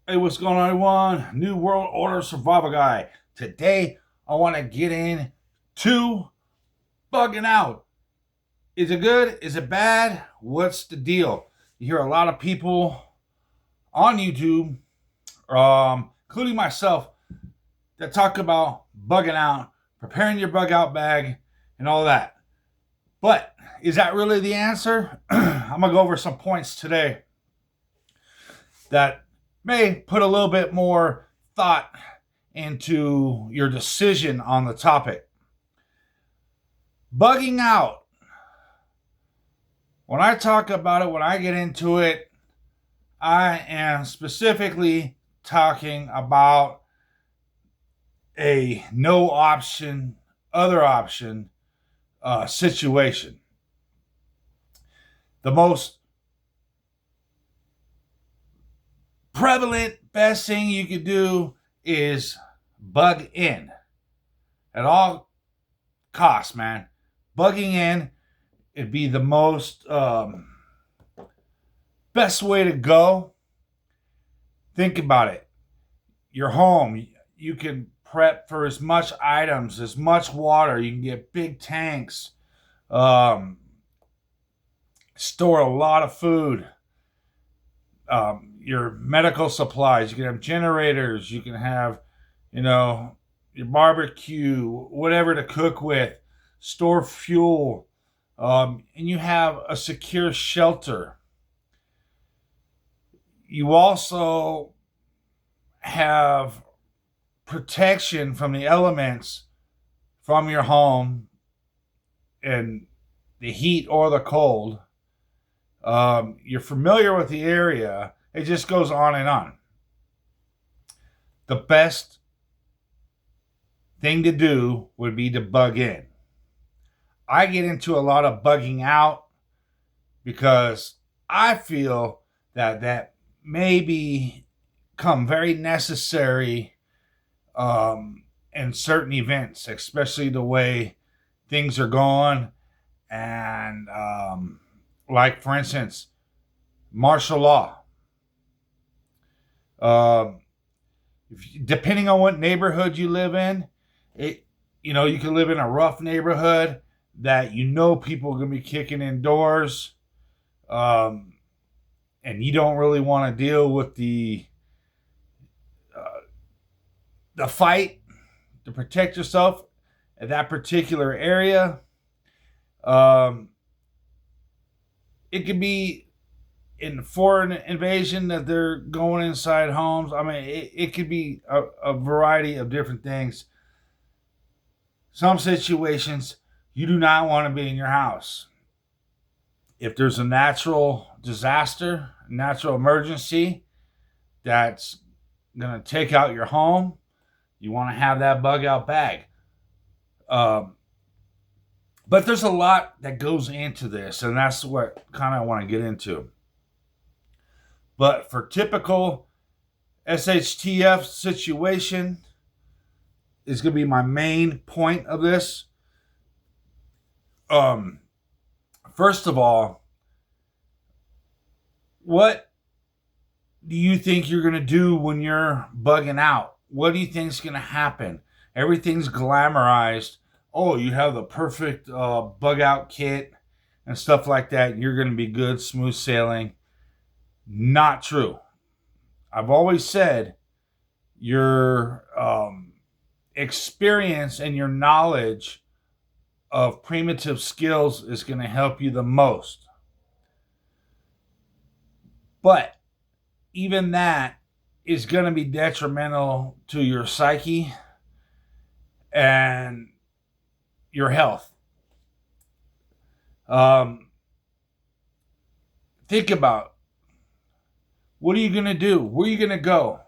Hey, what's going on, everyone? New World Order Survival Guy. Today, I want to get into bugging out. Is it good? Is it bad? What's the deal? You hear a lot of people on YouTube, including myself, that talk about bugging out, preparing your bug out bag, and all that. But is that really the answer? I'm going to go over some points today that may put a little bit more thought into your decision on the topic. Bugging out. When I talk about it, when I get into it, I am specifically talking about a no option, other option situation. The most prevalent, best thing you could do is bug in at all costs, man. Bugging in, it'd be the most best way to go. Think about it. Your home, you can prep for as much items, as much water. You can get big tanks, store a lot of food. Your medical supplies. You can have generators. You can have, your barbecue, whatever to cook with. Store fuel, and you have a secure shelter. You also have protection from the elements from your home and the heat or the cold. You're familiar with the area. It just goes on and on. The best thing to do would be to bug in. I get into a lot of bugging out because I feel that may become very necessary in certain events, especially the way things are going. And like, for instance, martial law. Depending on what neighborhood you live in, you can live in a rough neighborhood that people are going to be kicking in doors, and you don't really want to deal with the fight to protect yourself at that particular area. It could be in foreign invasion that they're going inside homes. I mean, it could be a variety of different things. Some situations, you do not want to be in your house. If there's a natural disaster, natural emergency that's going to take out your home, you want to have that bug out bag. But there's a lot that goes into this, and that's what kind of I want to get into. But for typical SHTF situation is going to be my main point of this. First of all, what do you think you're going to do when you're bugging out? What do you think is going to happen? Everything's glamorized. Oh, you have the perfect bug out kit and stuff like that. You're going to be good, smooth sailing. Not true. I've always said your experience and your knowledge of primitive skills is going to help you the most. But even that is going to be detrimental to your psyche and your health. Think about, what are you going to do? Where are you going to go?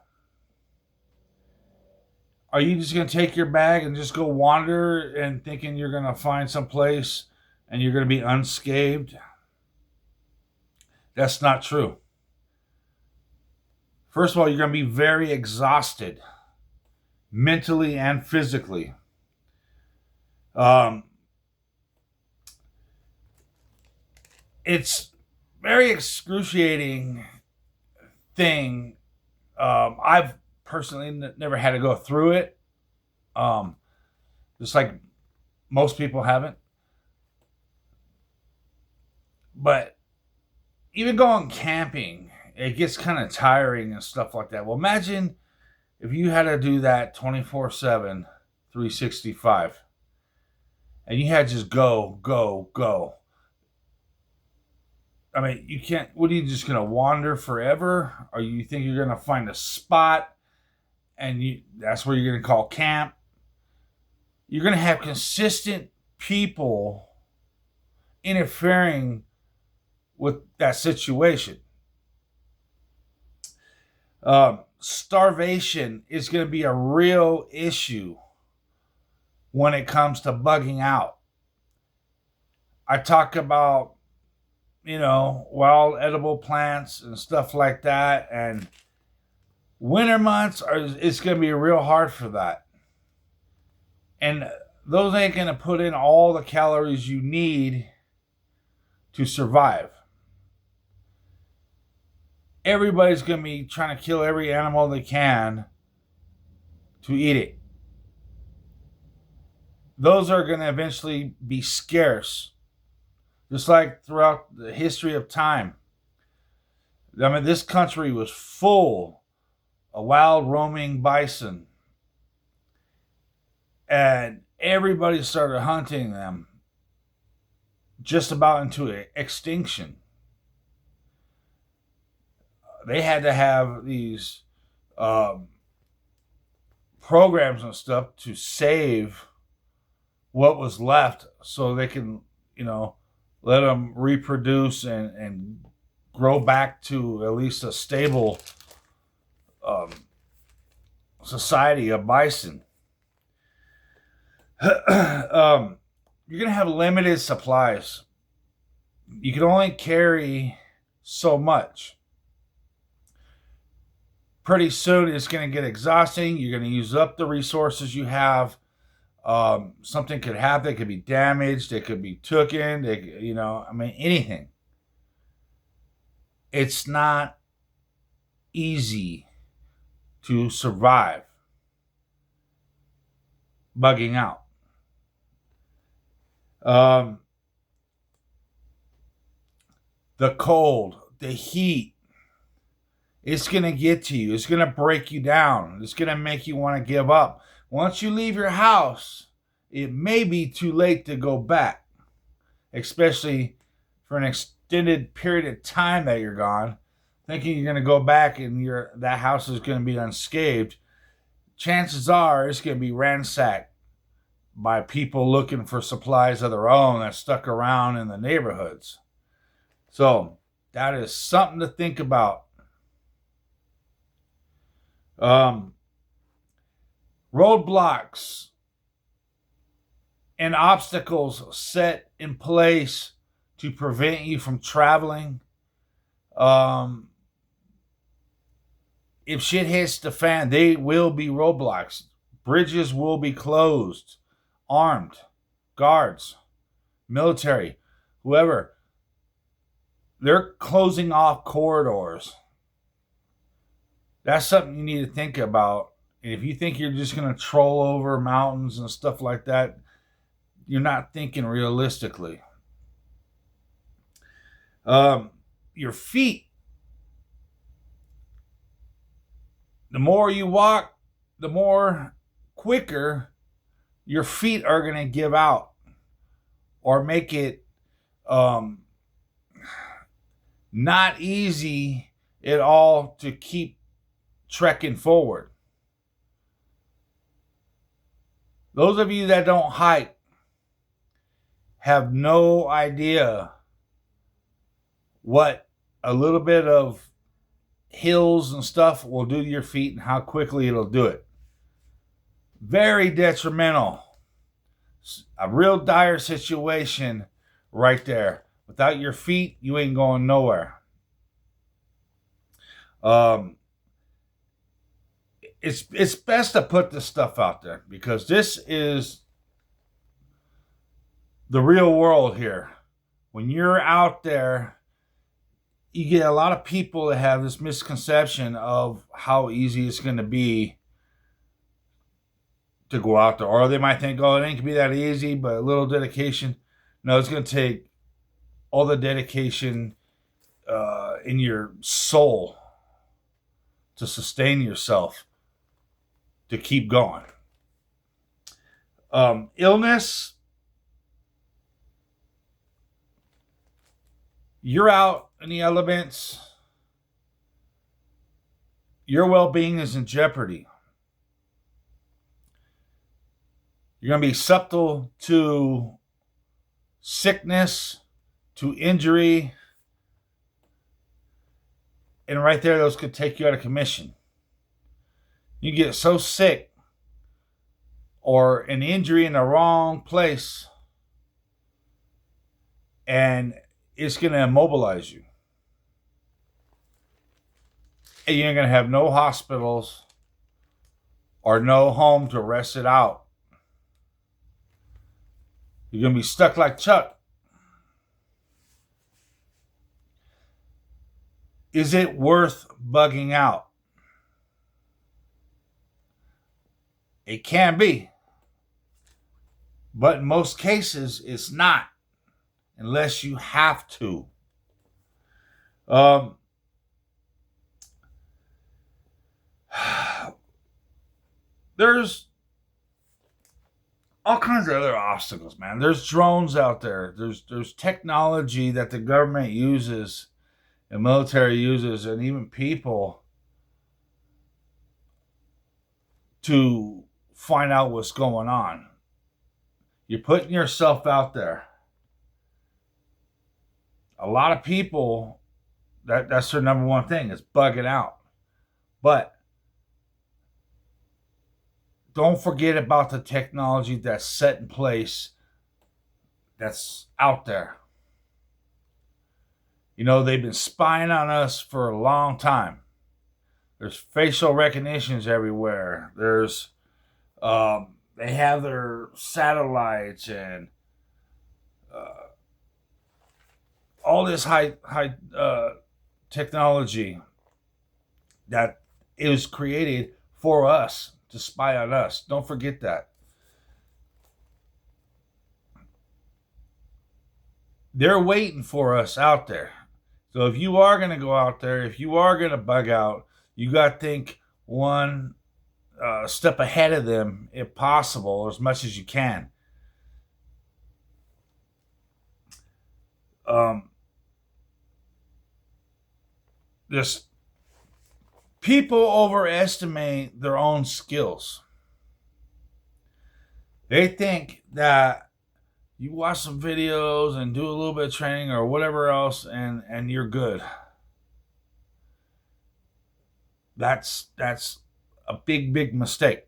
Are you just going to take your bag and just go wander and thinking you're going to find some place and you're going to be unscathed? That's not true. First of all, you're going to be very exhausted, mentally and physically. It's very excruciating thing I've personally never had to go through it. Just like most people haven't. But even going camping, it gets kind of tiring and stuff like that. Well, imagine if you had to do that 24/7, 365, and you had to just go, go, go. I mean, you can't. What are you just gonna wander forever? Or you think you're gonna find a spot and that's where you're gonna call camp? You're gonna have consistent people interfering with that situation. Starvation is going to be a real issue when it comes to bugging out. I talk about, wild edible plants and stuff like that. And winter months it's going to be real hard for that. And those ain't going to put in all the calories you need to survive. Everybody's going to be trying to kill every animal they can to eat it. Those are going to eventually be scarce, just like throughout the history of time. I mean, this country was full of wild roaming bison, and everybody started hunting them just about into extinction. They had to have these programs and stuff to save what was left so they can, let them reproduce and grow back to at least a stable society of bison. You're going to have limited supplies. You can only carry so much. Pretty soon it's going to get exhausting. You're going to use up the resources you have. Something could happen. It could be damaged. It could be taken. Anything. It's not easy to survive bugging out. The cold, the heat, it's going to get to you. It's going to break you down. It's going to make you want to give up. Once you leave your house, it may be too late to go back, especially for an extended period of time that you're gone, thinking you're going to go back and that house is going to be unscathed. Chances are it's going to be ransacked by people looking for supplies of their own that stuck around in the neighborhoods. So that is something to think about. Roadblocks and obstacles set in place to prevent you from traveling. If shit hits the fan, they will be roadblocks. Bridges will be closed. Armed guards, military, whoever. They're closing off corridors. That's something you need to think about. And if you think you're just going to troll over mountains and stuff like that, you're not thinking realistically. Your feet. The more you walk, the more quicker your feet are going to give out or make it not easy at all to keep trekking forward. Those of you that don't hike have no idea what a little bit of hills and stuff will do to your feet and how quickly it'll do it. Very detrimental. A real dire situation right there. Without your feet, you ain't going nowhere. It's best to put this stuff out there because this is the real world here. When you're out there, you get a lot of people that have this misconception of how easy it's going to be to go out there. Or they might think, oh, it ain't going to be that easy, but a little dedication. No, it's going to take all the dedication in your soul to sustain yourself, to keep going. Illness, you're out in the elements, your well-being is in jeopardy. You're going to be susceptible to sickness, to injury, and right there, those could take you out of commission. You get so sick or an injury in the wrong place, and it's going to immobilize you. And you're going to have no hospitals or no home to rest it out. You're going to be stuck like Chuck. Is it worth bugging out? It can be. But in most cases, it's not. Unless you have to. There's all kinds of other obstacles, man. There's drones out there. There's technology that the government uses and military uses, and even people, to find out what's going on. You're putting yourself out there. A lot of people, that's their number one thing, is bugging out. But don't forget about the technology that's set in place, that's out there. You know, they've been spying on us for a long time. There's facial recognitions everywhere. There's, they have their satellites and all this high technology that is created for us to spy on us. Don't forget that. They're waiting for us out there. So if you are going to go out there, if you are going to bug out, you got to think one step ahead of them, if possible, as much as you can. Just people overestimate their own skills. They think that you watch some videos and do a little bit of training or whatever else, and you're good. That's a big mistake.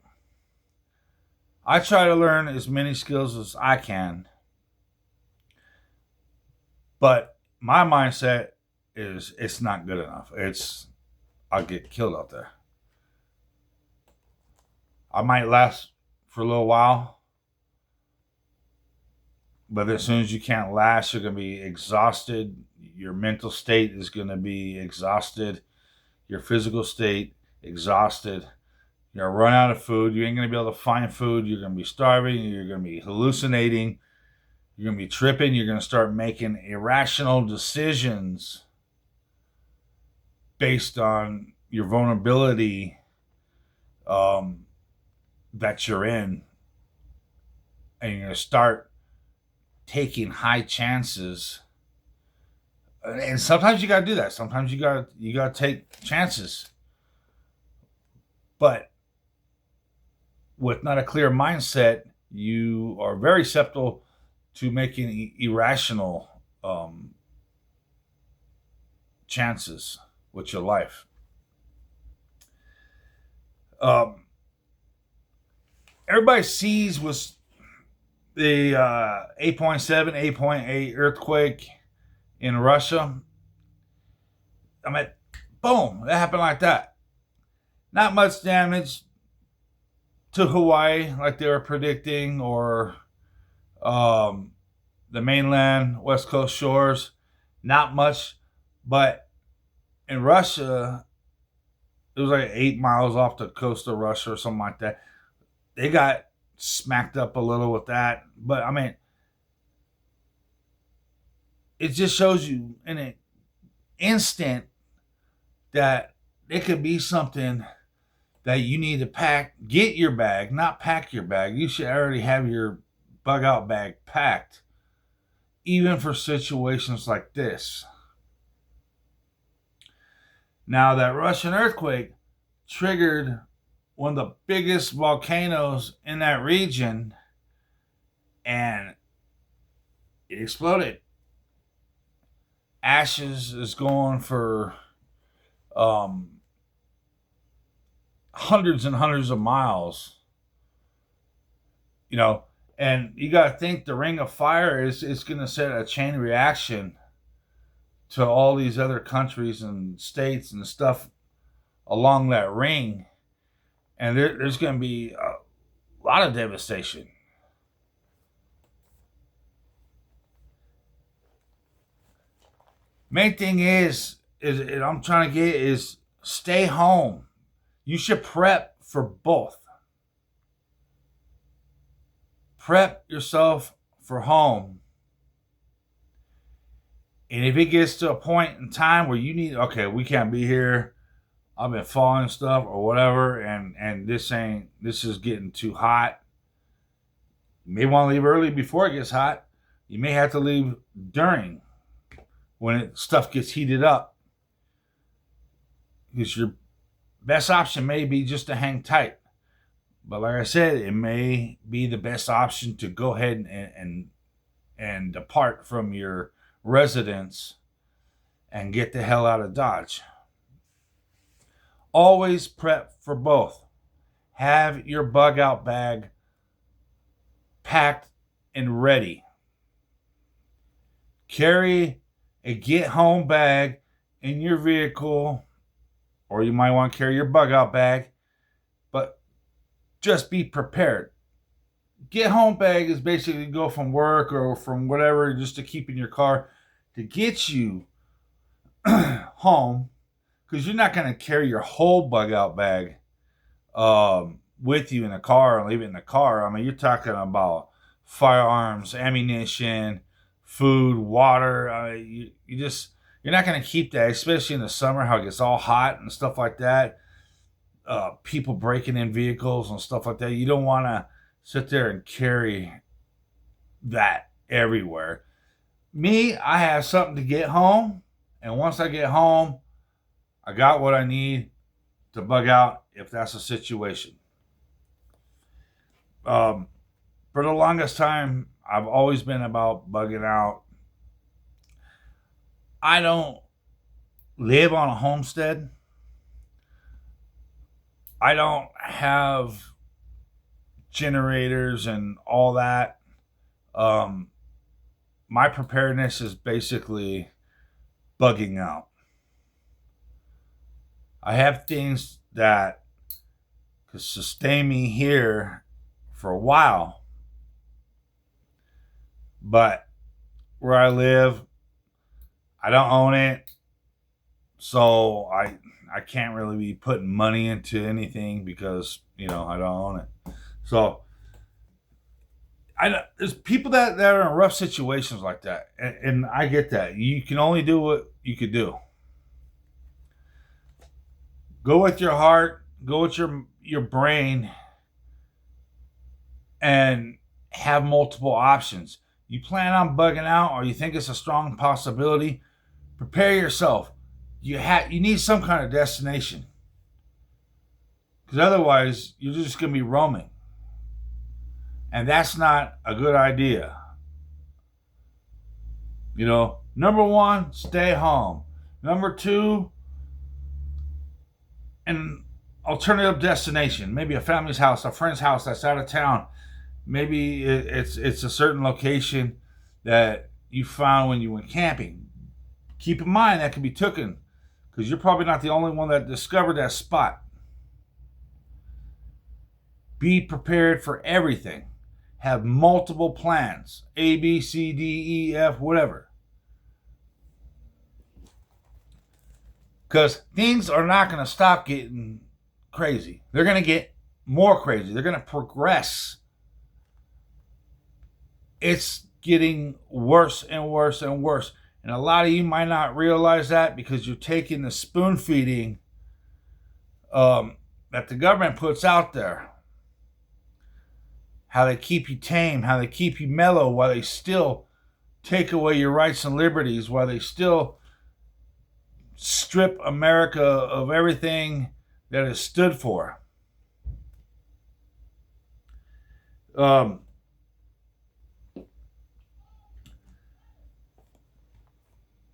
I try to learn as many skills as I can, but my mindset is it's not good enough. I'll get killed out there. I might last for a little while, but as soon as you can't last, you're going to be exhausted. Your mental state is going to be exhausted. Your physical state, exhausted. You're going to run out of food. You ain't going to be able to find food. You're going to be starving. You're going to be hallucinating. You're going to be tripping. You're going to start making irrational decisions based on your vulnerability that you're in. And you're going to start taking high chances, and sometimes you got to do that. Sometimes you got to take chances, but with not a clear mindset, you are very susceptible to making irrational chances with your life. Everybody sees was the 8.7, 8.8 earthquake in Russia. I mean, boom, that happened like that. Not much damage to Hawaii like they were predicting, or the mainland, West Coast shores. Not much, but in Russia, it was like 8 miles off the coast of Russia or something like that. They got smacked up a little with that. But I mean, it just shows you in an instant that it could be something that you need to pack. Get your bag, not pack your bag. You should already have your bug out bag packed, even for situations like this. Now, that Russian earthquake triggered one of the biggest volcanoes in that region, and it exploded. Ashes is going for hundreds and hundreds of miles. And you got to think the ring of fire is going to set a chain reaction to all these other countries and states and stuff along that ring. And there's going to be a lot of devastation. Main thing is I'm trying to get is stay home. You should prep for both. Prep yourself for home. And if it gets to a point in time where you need, okay, we can't be here, I've been falling stuff or whatever, and this is getting too hot. You may want to leave early before it gets hot. You may have to leave during when stuff gets heated up. Because your best option may be just to hang tight. But like I said, it may be the best option to go ahead and depart from your residence and get the hell out of Dodge. Always prep for both. Have your bug out bag packed and ready. Carry a get home bag in your vehicle, or you might want to carry your bug out bag, but just be prepared. Get home bag is basically go from work or from whatever just to keep in your car to get you home, because you're not going to carry your whole bug out bag with you in the car and leave it in the car. I mean, you're talking about firearms, ammunition, food, water. You're not going to keep that, especially in the summer, how it gets all hot and stuff like that. People breaking in vehicles and stuff like that. You don't want to sit there and carry that everywhere. Me, I have something to get home, and once I get home, I got what I need to bug out if that's a situation. For the longest time, I've always been about bugging out. I don't live on a homestead. I don't have generators and all that. My preparedness is basically bugging out. I have things that could sustain me here for a while, but where I live, I don't own it, so I can't really be putting money into anything because I don't own it. So there's people that are in rough situations like that, and I get that. You can only do what you could do. Go with your heart, go with your brain, and have multiple options. You plan on bugging out, or you think it's a strong possibility, prepare yourself. You need some kind of destination, because otherwise you're just going to be roaming, and that's not a good idea. Number one, stay home. Number two, an alternative destination, maybe a family's house, a friend's house that's out of town. Maybe it's a certain location that you found when you went camping. Keep in mind that can be taken, because you're probably not the only one that discovered that spot. Be prepared for everything. Have multiple plans. A, B, C, D, E, F, whatever. Because things are not going to stop getting crazy. They're going to get more crazy. They're going to progress. It's getting worse and worse and worse. And a lot of you might not realize that because you're taking the spoon feeding that the government puts out there. How they keep you tame, how they keep you mellow, while they still take away your rights and liberties, while they still strip America of everything that it stood for.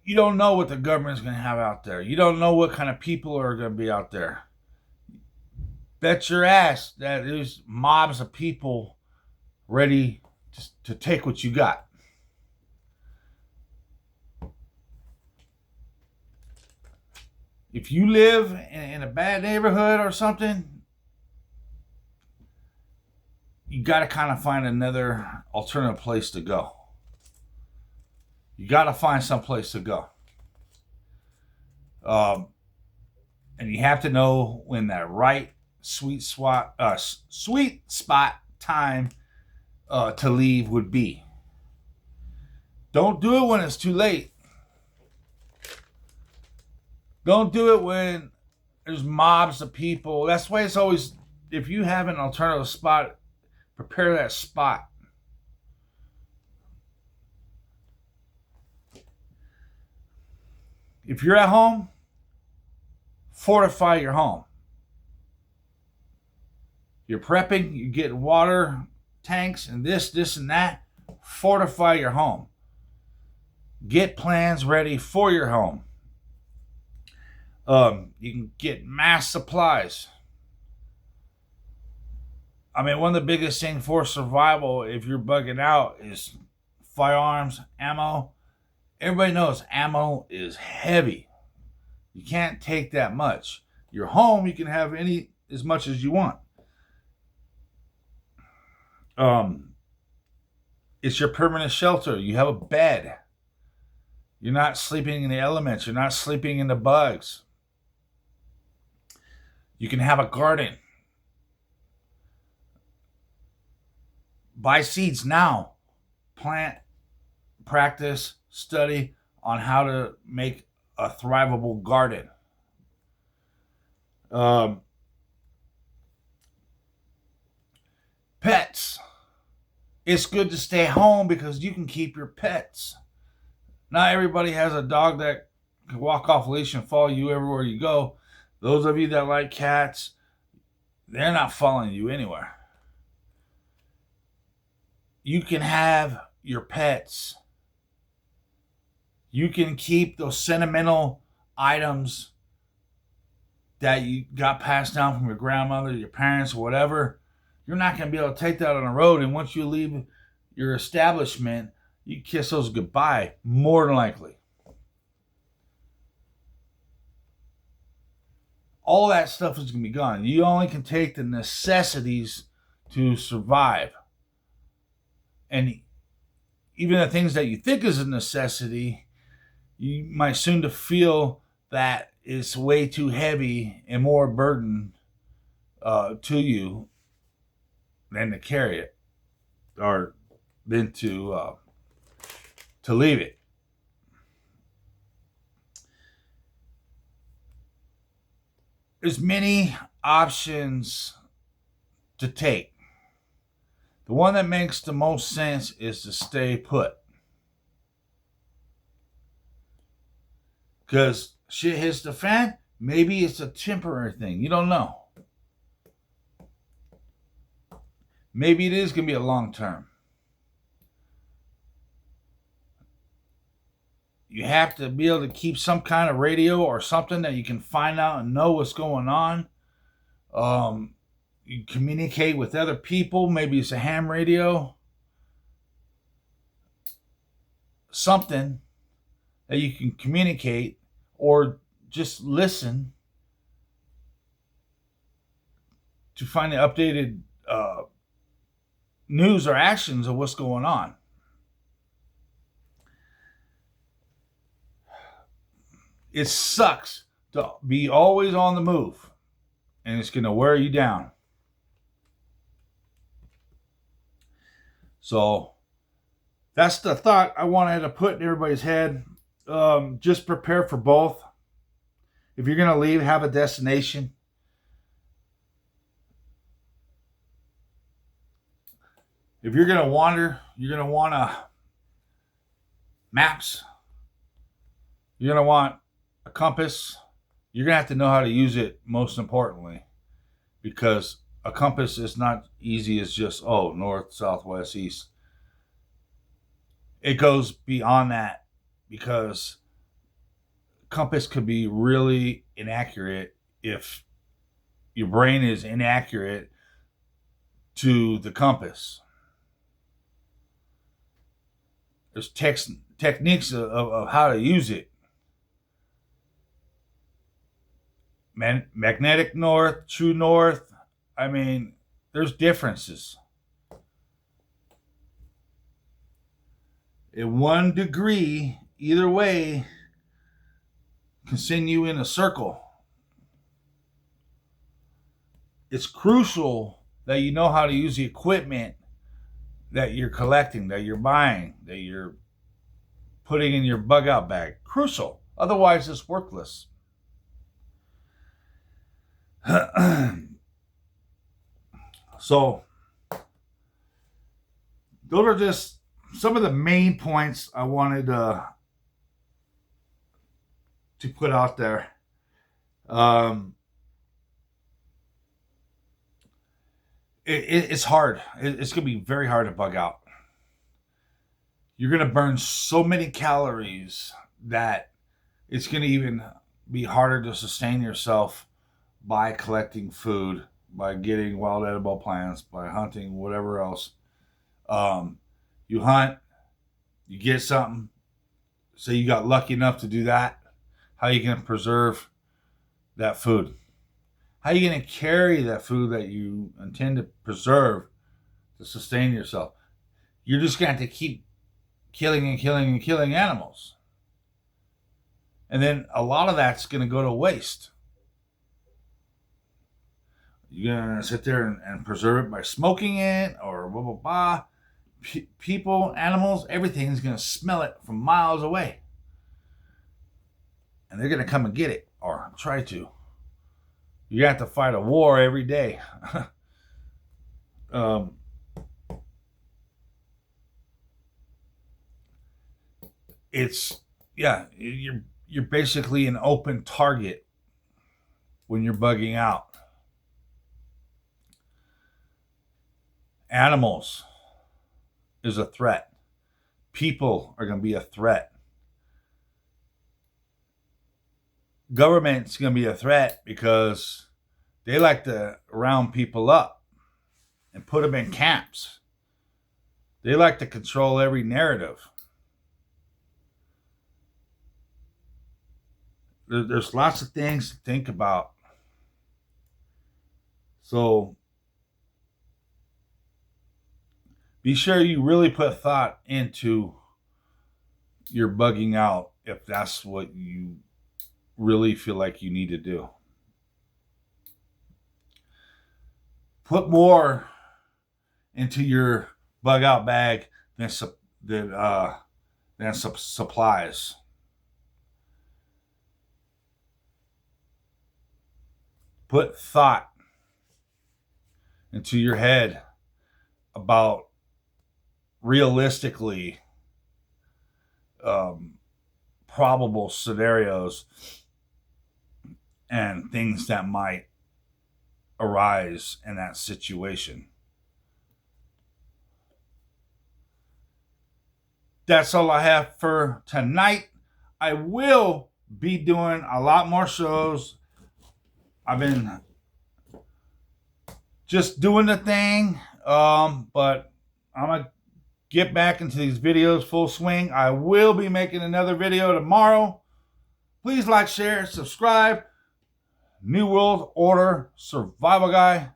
You don't know what the government is going to have out there. You don't know what kind of people are going to be out there. Bet your ass that there's mobs of people ready to take what you got. If you live in a bad neighborhood or something, you got to kind of find another alternative place to go. You got to find some place to go. And you have to know when that right sweet spot time to leave would be. Don't do it when it's too late. Don't do it when there's mobs of people. That's why it's always, if you have an alternative spot, prepare that spot. If you're at home, fortify your home. You're prepping, you get water tanks and this and that. Fortify your home. Get plans ready for your home. You can get mass supplies. I mean, one of the biggest things for survival, if you're bugging out, is firearms, ammo. Everybody knows ammo is heavy. You can't take that much. Your home, you can have as much as you want. It's your permanent shelter. You have a bed. You're not sleeping in the elements. You're not sleeping in the bugs. You can have a garden. Buy seeds now. Plant, practice, study on how to make a thrivable garden. Pets. It's good to stay home because you can keep your pets. Not everybody has a dog that can walk off leash and follow you everywhere you go. Those of you that like cats, they're not following you anywhere. You can have your pets. You can keep those sentimental items that you got passed down from your grandmother, your parents, or whatever. You're not going to be able to take that on the road. And once you leave your establishment, you kiss those goodbye, more than likely. All that stuff is going to be gone. You only can take the necessities to survive. And even the things that you think is a necessity, you might soon to feel that it's way too heavy and more burden to you than to carry it, or than to leave it. There's many options to take. The one that makes the most sense is to stay put. Because shit hits the fan, maybe it's a temporary thing. You don't know. Maybe it is going to be a long term. You have to be able to keep some kind of radio or something that you can find out and know what's going on. You communicate with other people. Maybe it's a ham radio. Something that you can communicate or just listen to find the updated news or actions of what's going on. It sucks to be always on the move, and it's going to wear you down. So that's the thought I wanted to put in everybody's head. Just prepare for both. If you're going to leave, have a destination. If you're going to wander, you're going to want maps. You're going to want a compass. You're going to have to know how to use it, most importantly, because a compass is not easy as just, north, south, west, east. It goes beyond that, because compass could be really inaccurate if your brain is inaccurate to the compass. There's techniques of how to use it. Magnetic north, true north. I mean, there's differences. In 1 degree, either way, can send you in a circle. It's crucial that you know how to use the equipment that you're collecting, that you're buying, that you're putting in your bug out bag. Crucial. Otherwise, it's worthless. So, those are just some of the main points I wanted to put out there. It's hard. It's going to be very hard to bug out. You're going to burn so many calories that it's going to even be harder to sustain yourself by collecting food, by getting wild edible plants, by hunting, whatever else. You hunt, you get something, say you got lucky enough to do that. How are you going to preserve that food? How are you going to carry that food that you intend to preserve to sustain yourself? You're just going to have to keep killing and killing and killing animals. And then a lot of that's going to go to waste. You're going to sit there and preserve it by smoking it or blah, blah, blah. People, animals, everything's going to smell it from miles away. And they're going to come and get it, or try to. You have to fight a war every day. You're basically an open target when you're bugging out. Animals is a threat. People are going to be a threat. Government's going to be a threat because they like to round people up and put them in camps. They like to control every narrative. There's lots of things to think about. So be sure you really put thought into your bugging out if that's what you really feel like you need to do. Put more into your bug out bag than supplies. Put thought into your head about realistically probable scenarios and things that might arise in that situation. That's all I have for tonight. I will be doing a lot more shows. I've been just doing the thing, but I'm going to get back into these videos full swing. I will be making another video tomorrow. Please like, share, subscribe. New World Order Survival Guy.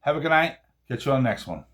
Have a good night. Catch you on the next one.